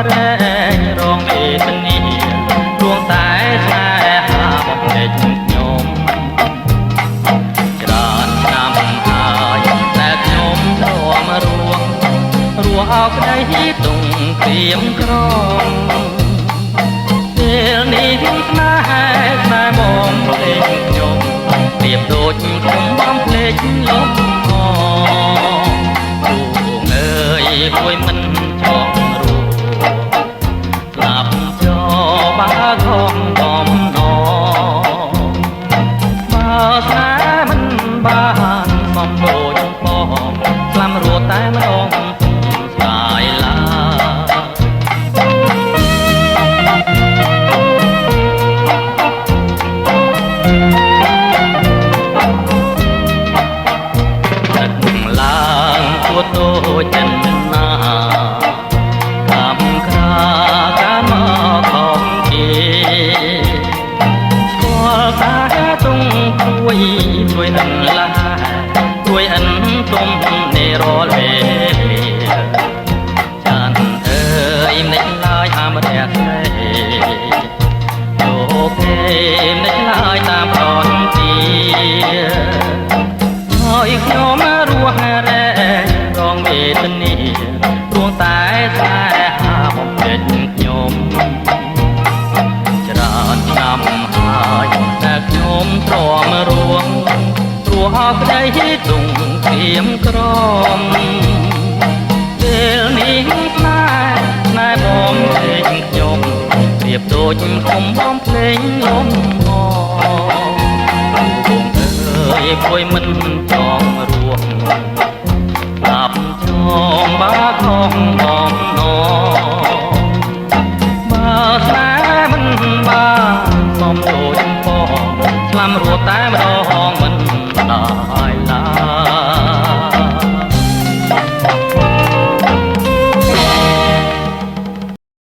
រែងរងវេទនាដួងតែស្នេហាបំពេញខ្ញុំច្រើនឆ្នាំហើយតែខ្ញុំទ្រាំរួងអោក្ដីទុំព្រៀមក្រំពេលនេះស្នេហ៍ស្នេហ៍បងភ្លេចខ្ញុំប្រៀបដូចខ្ញុំបំភ្លេចលំអទូងអើយគួយមិនចង់រួស្លាប់ចោបាខំបំណបើស្នេហ៍មិនបានបំដូចបងស្លាប់រួតែម្ដងតូចចិនណាតាមក្រាការមកของគេស្គាល់តាតុងជួយអិនឡាជួយអិនទុំនេរលវេចានអើយមិនឡើយអាមរះស្នេហ៍លោកគេមិនឡើយតាមប្រនទីហើយខ្ញុំរស់រែរងវេទនាព្រោះតែស្នេហាបំពេញខ្ញុំច្រើនឆ្នាំហើយតែខ្ញុំទ្រាំរួងព្រោះអក្ដីទុំព្រៀមក្រំពេលនេះស្នេហ៍បំពេញខ្ញុំប្រៀបដូចខ្ញុំបំភ្លេងលំអអើយព្រួយមិនចង់រួងស្លាប់ចងបាខំ